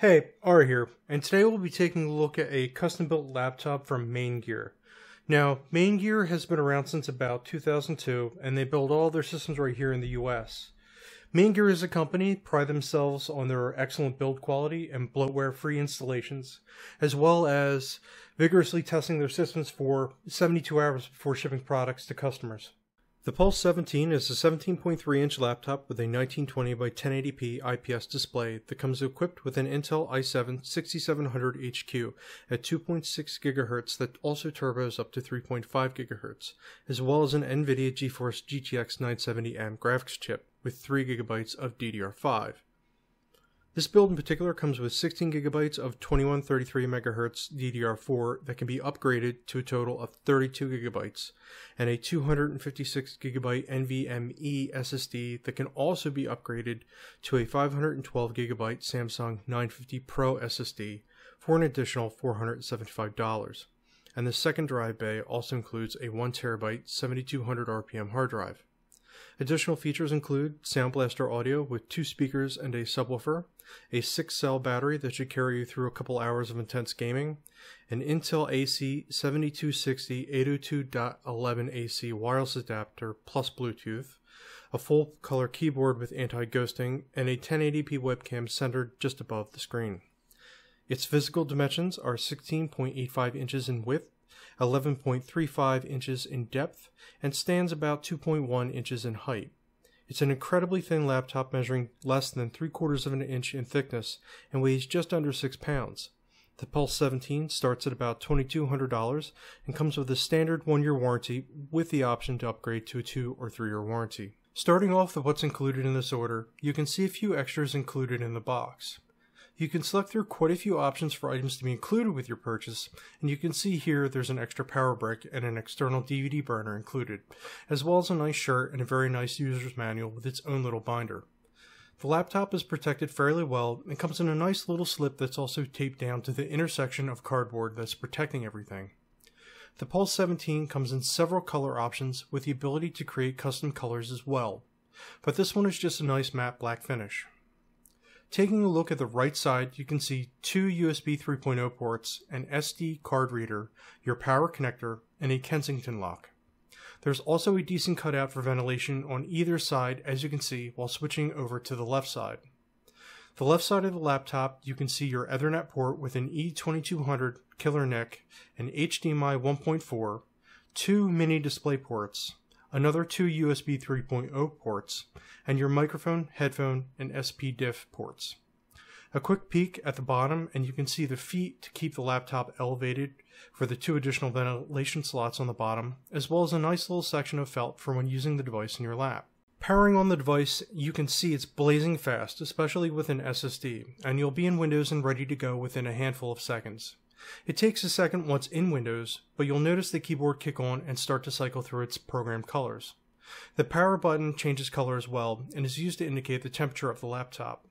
Hey, Ara here, and today we'll be taking a look at a custom-built laptop from Maingear. Now, Maingear has been around since about 2002, and they build all their systems right here in the US. Maingear as a company pride themselves on their excellent build quality and bloatware-free installations, as well as vigorously testing their systems for 72 hours before shipping products to customers. The Pulse 17 is a 17.3-inch laptop with a 1920 by 1080p IPS display that comes equipped with an Intel i7 6700 HQ at 2.6 GHz that also turbos up to 3.5 GHz, as well as an NVIDIA GeForce GTX 970M graphics chip with 3 GB of DDR5. This build in particular comes with 16 GB of 2133 MHz DDR4 that can be upgraded to a total of 32 GB, and a 256 GB NVMe SSD that can also be upgraded to a 512 GB Samsung 950 Pro SSD for an additional $475. And the second drive bay also includes a 1TB 7200 RPM hard drive. Additional features include Sound Blaster audio with 2 speakers and a subwoofer, a 6-cell battery that should carry you through a couple hours of intense gaming, an Intel AC 7260 802.11 AC wireless adapter plus Bluetooth, a full-color keyboard with anti-ghosting, and a 1080p webcam centered just above the screen. Its physical dimensions are 16.85 inches in width, 11.35 inches in depth, and stands about 2.1 inches in height. It's an incredibly thin laptop measuring less than 3/4 of an inch in thickness and weighs just under 6 pounds. The Pulse 17 starts at about $2,200 and comes with a standard 1-year warranty with the option to upgrade to a 2- or 3-year warranty. Starting off with what's included in this order, you can see a few extras included in the box. You can select through quite a few options for items to be included with your purchase, and you can see here there's an extra power brick and an external DVD burner included, as well as a nice shirt and a very nice user's manual with its own little binder. The laptop is protected fairly well and comes in a nice little slip that's also taped down to the intersection of cardboard that's protecting everything. The Pulse 17 comes in several color options with the ability to create custom colors as well, but this one is just a nice matte black finish. Taking a look at the right side, you can see 2 USB 3.0 ports, an SD card reader, your power connector, and a Kensington lock. There's also a decent cutout for ventilation on either side, as you can see, while switching over to the left side. The left side of the laptop, you can see your Ethernet port with an E2200 killer NIC, an HDMI 1.4, 2 mini display ports, another 2 USB 3.0 ports, and your microphone, headphone, and SPDIF ports. A quick peek at the bottom and you can see the feet to keep the laptop elevated for the 2 additional ventilation slots on the bottom, as well as a nice little section of felt for when using the device in your lap. Powering on the device, you can see it's blazing fast, especially with an SSD, and you'll be in Windows and ready to go within a handful of seconds. It takes a second once in Windows, but you'll notice the keyboard kick on and start to cycle through its programmed colors. The power button changes color as well and is used to indicate the temperature of the laptop.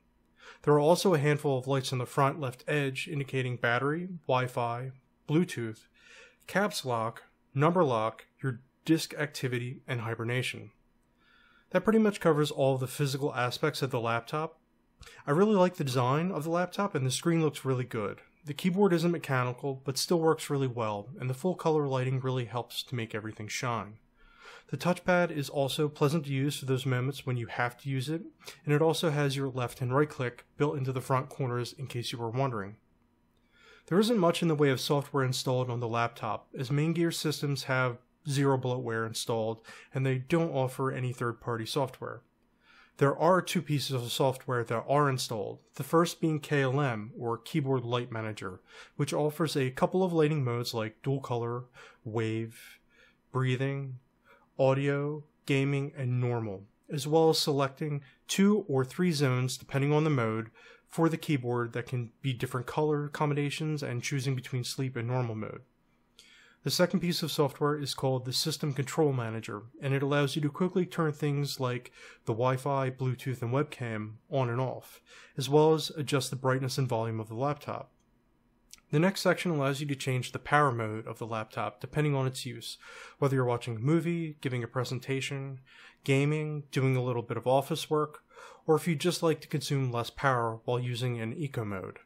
There are also a handful of lights on the front left edge indicating battery, Wi-Fi, Bluetooth, caps lock, number lock, your disk activity, and hibernation. That pretty much covers all of the physical aspects of the laptop. I really like the design of the laptop and the screen looks really good. The keyboard isn't mechanical, but still works really well, and the full color lighting really helps to make everything shine. The touchpad is also pleasant to use for those moments when you have to use it, and it also has your left and right click built into the front corners in case you were wondering. There isn't much in the way of software installed on the laptop, as Maingear systems have zero bloatware installed, and they don't offer any third-party software. There are 2 pieces of software that are installed, the first being KLM, or Keyboard Light Manager, which offers a couple of lighting modes like dual color, wave, breathing, audio, gaming, and normal, as well as selecting 2 or 3 zones depending on the mode for the keyboard that can be different color combinations and choosing between sleep and normal mode. The second piece of software is called the System Control Manager, and it allows you to quickly turn things like the Wi-Fi, Bluetooth, and webcam on and off, as well as adjust the brightness and volume of the laptop. The next section allows you to change the power mode of the laptop depending on its use, whether you're watching a movie, giving a presentation, gaming, doing a little bit of office work, or if you'd just like to consume less power while using an eco mode.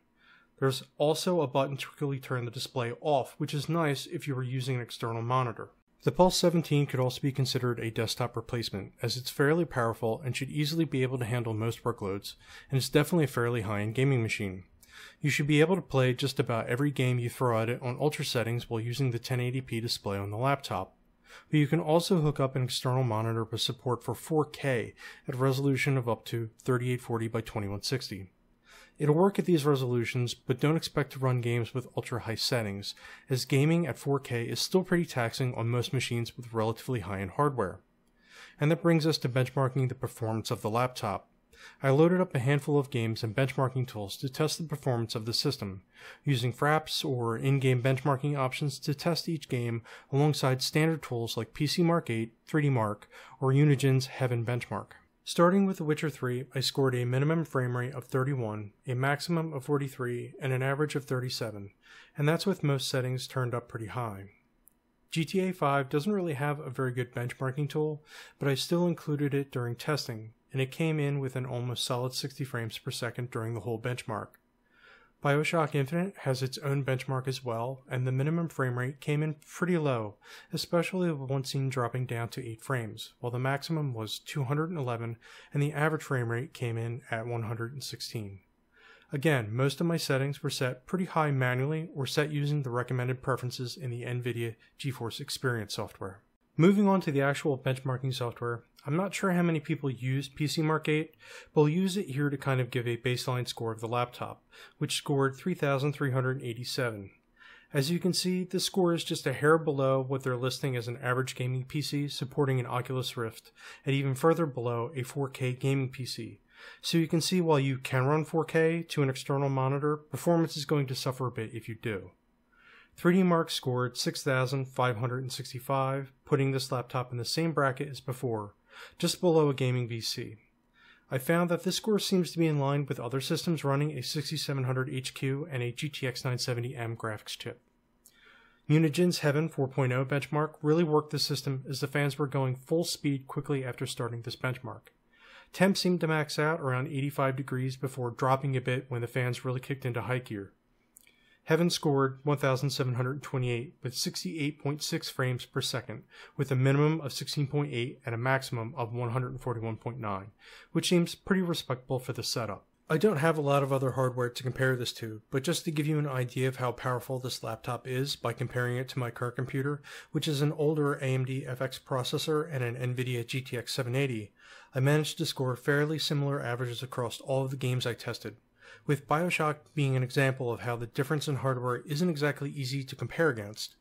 There's also a button to quickly turn the display off, which is nice if you were using an external monitor. The Pulse 17 could also be considered a desktop replacement, as it's fairly powerful and should easily be able to handle most workloads, and it's definitely a fairly high-end gaming machine. You should be able to play just about every game you throw at it on ultra settings while using the 1080p display on the laptop. But you can also hook up an external monitor with support for 4K at a resolution of up to 3840 by 2160. It'll work at these resolutions, but don't expect to run games with ultra-high settings, as gaming at 4K is still pretty taxing on most machines with relatively high-end hardware. And that brings us to benchmarking the performance of the laptop. I loaded up a handful of games and benchmarking tools to test the performance of the system, using Fraps or in-game benchmarking options to test each game alongside standard tools like PCMark 8, 3DMark, or Unigen's Heaven Benchmark. Starting with The Witcher 3, I scored a minimum frame rate of 31, a maximum of 43, and an average of 37, and that's with most settings turned up pretty high. GTA 5 doesn't really have a very good benchmarking tool, but I still included it during testing, and it came in with an almost solid 60 frames per second during the whole benchmark. BioShock Infinite has its own benchmark as well, and the minimum frame rate came in pretty low, especially with one scene dropping down to 8 frames, while the maximum was 211 and the average frame rate came in at 116. Again, most of my settings were set pretty high manually or set using the recommended preferences in the NVIDIA GeForce Experience software. Moving on to the actual benchmarking software, I'm not sure how many people use PCMark 8, but I'll use it here to kind of give a baseline score of the laptop, which scored 3,387. As you can see, this score is just a hair below what they're listing as an average gaming PC supporting an Oculus Rift, and even further below a 4K gaming PC. So you can see while you can run 4K to an external monitor, performance is going to suffer a bit if you do. 3DMark scored 6,565, putting this laptop in the same bracket as before, just below a gaming VC. I found that this score seems to be in line with other systems running a 6700 HQ and a GTX 970M graphics chip. Unigen's Heaven 4.0 benchmark really worked the system as the fans were going full speed quickly after starting this benchmark. Temps seemed to max out around 85 degrees before dropping a bit when the fans really kicked into high gear. Heaven scored 1,728 with 68.6 frames per second, with a minimum of 16.8 and a maximum of 141.9, which seems pretty respectable for the setup. I don't have a lot of other hardware to compare this to, but just to give you an idea of how powerful this laptop is by comparing it to my current computer, which is an older AMD FX processor and an NVIDIA GTX 780, I managed to score fairly similar averages across all of the games I tested, with BioShock being an example of how the difference in hardware isn't exactly easy to compare against.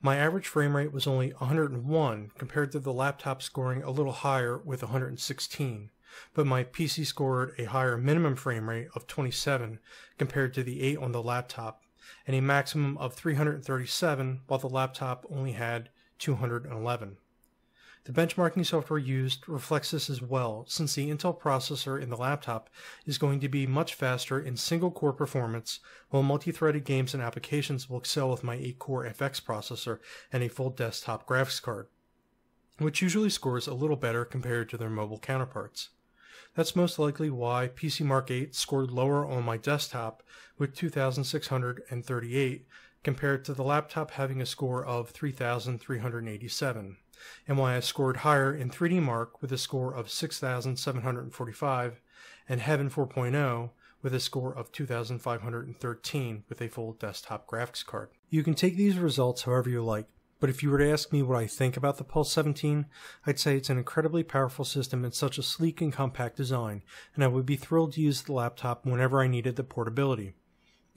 My average frame rate was only 101 compared to the laptop scoring a little higher with 116, but my PC scored a higher minimum frame rate of 27 compared to the 8 on the laptop, and a maximum of 337 while the laptop only had 211. The benchmarking software used reflects this as well, since the Intel processor in the laptop is going to be much faster in single-core performance, while multi-threaded games and applications will excel with my 8-core FX processor and a full desktop graphics card, which usually scores a little better compared to their mobile counterparts. That's most likely why PCMark 8 scored lower on my desktop with 2,638 compared to the laptop having a score of 3,387. And why I scored higher in 3DMark with a score of 6,745 and Heaven 4.0 with a score of 2,513 with a full desktop graphics card. You can take these results however you like, but if you were to ask me what I think about the Pulse 17, I'd say it's an incredibly powerful system in such a sleek and compact design, and I would be thrilled to use the laptop whenever I needed the portability.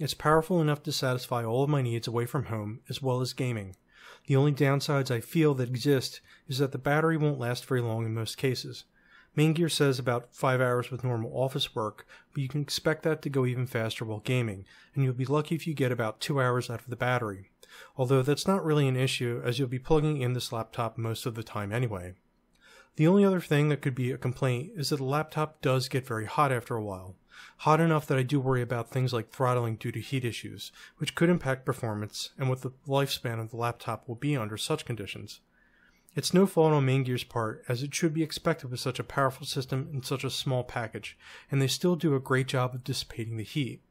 It's powerful enough to satisfy all of my needs away from home, as well as gaming. The only downsides I feel that exist is that the battery won't last very long in most cases. Maingear says about 5 hours with normal office work, but you can expect that to go even faster while gaming, and you'll be lucky if you get about 2 hours out of the battery. Although that's not really an issue, as you'll be plugging in this laptop most of the time anyway. The only other thing that could be a complaint is that the laptop does get very hot after a while. Hot enough that I do worry about things like throttling due to heat issues, which could impact performance and what the lifespan of the laptop will be under such conditions. It's no fault on Maingear's part, as it should be expected with such a powerful system in such a small package, and they still do a great job of dissipating the heat.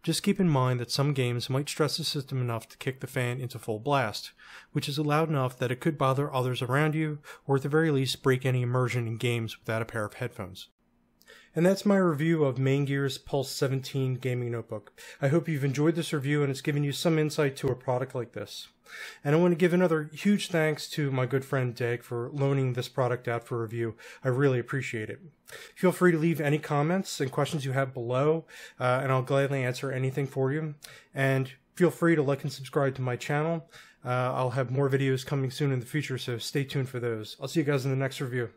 Just keep in mind that some games might stress the system enough to kick the fan into full blast, which is loud enough that it could bother others around you, or at the very least break any immersion in games without a pair of headphones. And that's my review of Maingear's Pulse 17 gaming notebook. I hope you've enjoyed this review and it's given you some insight to a product like this. And I want to give another huge thanks to my good friend Dag for loaning this product out for review. I really appreciate it. Feel free to leave any comments and questions you have below, and I'll gladly answer anything for you. And feel free to like and subscribe to my channel. I'll have more videos coming soon in the future, so stay tuned for those. I'll see you guys in the next review.